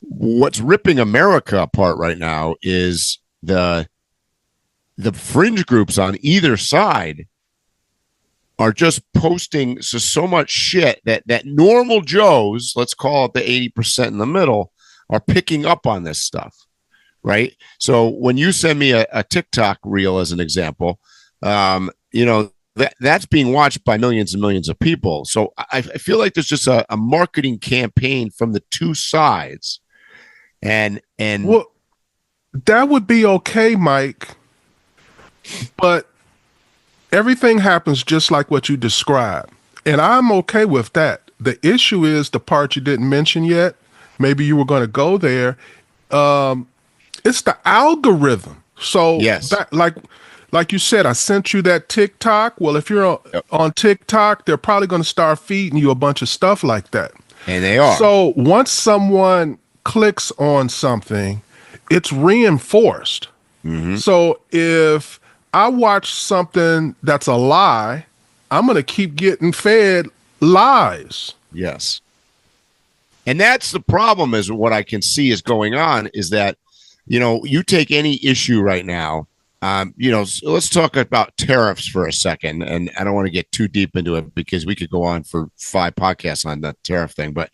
what's ripping America apart right now is the fringe groups on either side are just posting so much shit that normal Joes, let's call it the 80% in the middle, are picking up on this stuff, right? So when you send me a TikTok reel as an example, that's being watched by millions and millions of people. So I feel like there's just a marketing campaign from the two sides, and Well, that would be okay, Mike, but everything happens just like what you described. And I'm okay with that. The issue is the part you didn't mention yet. Maybe you were going to go there. It's the algorithm. So yes, that, like you said, I sent you that TikTok. Well, if you're yep. on TikTok, they're probably going to start feeding you a bunch of stuff like that. And they are. So once someone clicks on something, it's reinforced. Mm-hmm. So if I watch something that's a lie, I'm going to keep getting fed lies. Yes. And that's the problem, is what I can see is going on is that, you take any issue right now, so let's talk about tariffs for a second. And I don't want to get too deep into it because we could go on for 5 podcasts on that tariff thing. But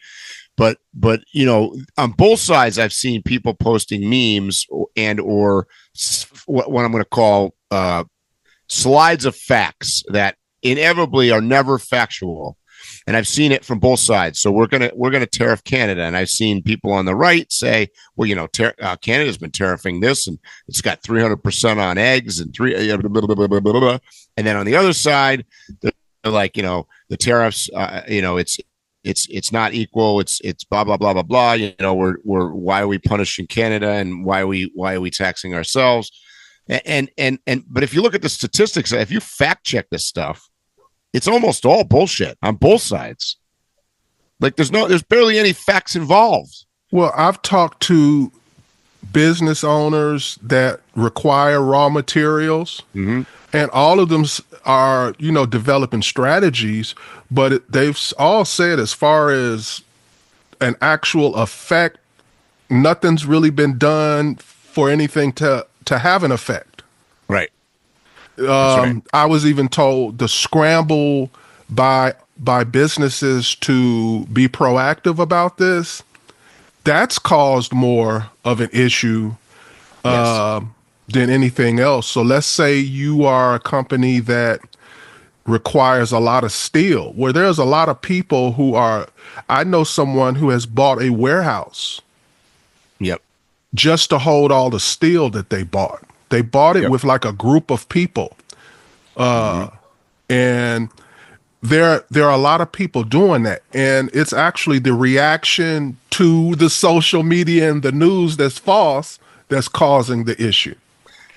on both sides, I've seen people posting memes and or what I'm going to call slides of facts that inevitably are never factual. And I've seen it from both sides. So we're gonna tariff Canada, and I've seen people on the right say, well, Canada's been tariffing this, and it's got 300% on eggs and blah, blah, blah, blah, blah, blah. And then on the other side, they're like, the tariffs, it's not equal. It's blah blah blah blah blah. We're why are we punishing Canada, and why are we taxing ourselves? And but if you look at the statistics, if you fact check this stuff, it's almost all bullshit on both sides. Like there's barely any facts involved. Well, I've talked to business owners that require raw materials, Mm-hmm. and all of them are, developing strategies, but they've all said as far as an actual effect, nothing's really been done for anything to have an effect. Right. Right. I was even told the scramble by businesses to be proactive about this, that's caused more of an issue than anything else. So let's say you are a company that requires a lot of steel, where there's a lot of people I know someone who has bought a warehouse. Yep. Just to hold all the steel that they bought. They bought it with like a group of people. And there are a lot of people doing that. And it's actually the reaction to the social media and the news that's false that's causing the issue.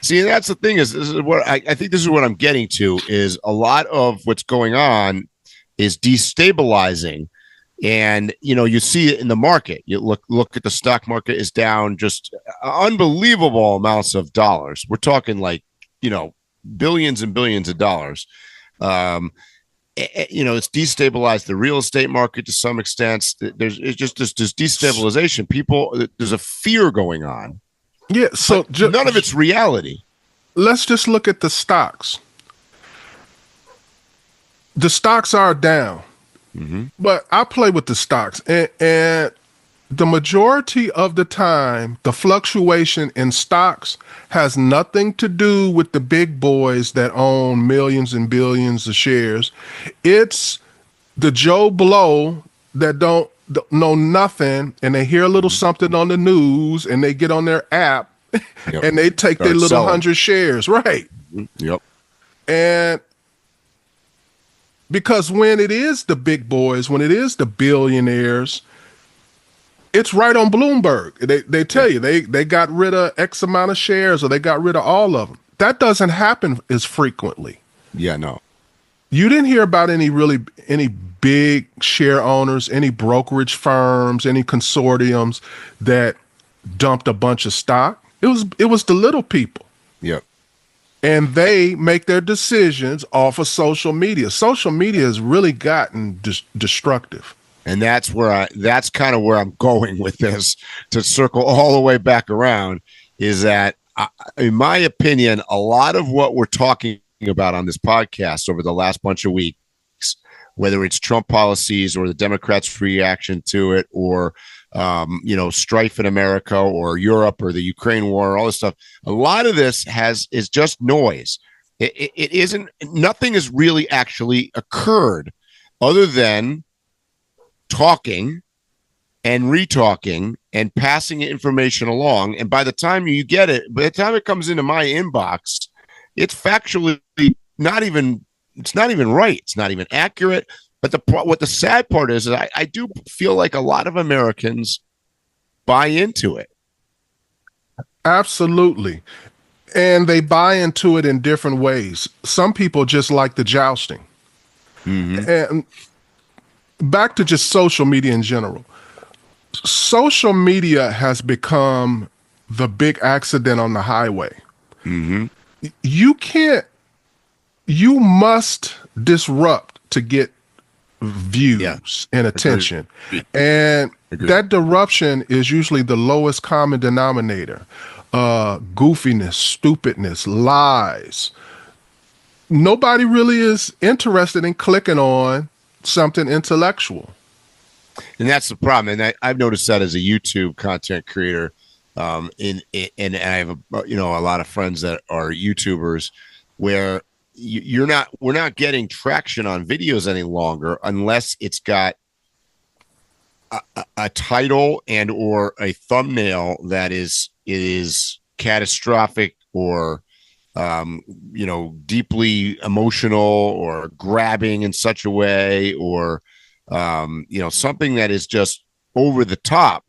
See, that's the thing is this is what I think this is what I'm getting to, is a lot of what's going on is destabilizing. And, you see it in the market. You look at the stock market is down just unbelievable amounts of dollars. We're talking like, billions and billions of dollars. It's destabilized the real estate market to some extent. There's just this destabilization. There's a fear going on. Yeah. So none of it's reality. Let's just look at the stocks. The stocks are down. Mm-hmm. But I play with the stocks, and the majority of the time, the fluctuation in stocks has nothing to do with the big boys that own millions and billions of shares. It's the Joe Blow that don't know nothing, and they hear a little something on the news, and they get on their app, yep. And they take their little 100 shares, right? Yep. And because when it is the big boys, when it is the billionaires, it's right on Bloomberg. They tell you they got rid of X amount of shares, or they got rid of all of them. That doesn't happen as frequently. Yeah, no. You didn't hear about any big share owners, any brokerage firms, any consortiums that dumped a bunch of stock. It was the little people. Yep. And they make their decisions off of social media. Social media has really gotten destructive. And that's kind of where I'm going with this, to circle all the way back around, is that in my opinion, a lot of what we're talking about on this podcast over the last bunch of weeks, whether it's Trump policies or the Democrats' reaction to it, or strife in America or Europe or the Ukraine war, all this stuff, a lot of this is just noise. It isn't. Nothing has really actually occurred other than talking and retalking and passing information along. And by the time you get it, by the time it comes into my inbox, it's factually not even right. It's not even accurate. But what the sad part is I do feel like a lot of Americans buy into it. Absolutely. And they buy into it in different ways. Some people just like the jousting. Mm-hmm. And back to just social media in general. Social media has become the big accident on the highway. Mm-hmm. You must disrupt to get views and attention. Agreed. And that disruption is usually the lowest common denominator. Goofiness, stupidness, lies. Nobody really is interested in clicking on something intellectual. And that's the problem. And I've noticed that as a YouTube content creator. And I have a lot of friends that are YouTubers where we're not getting traction on videos any longer unless it's got a title and or a thumbnail that is catastrophic or deeply emotional or grabbing in such a way, or something that is just over the top.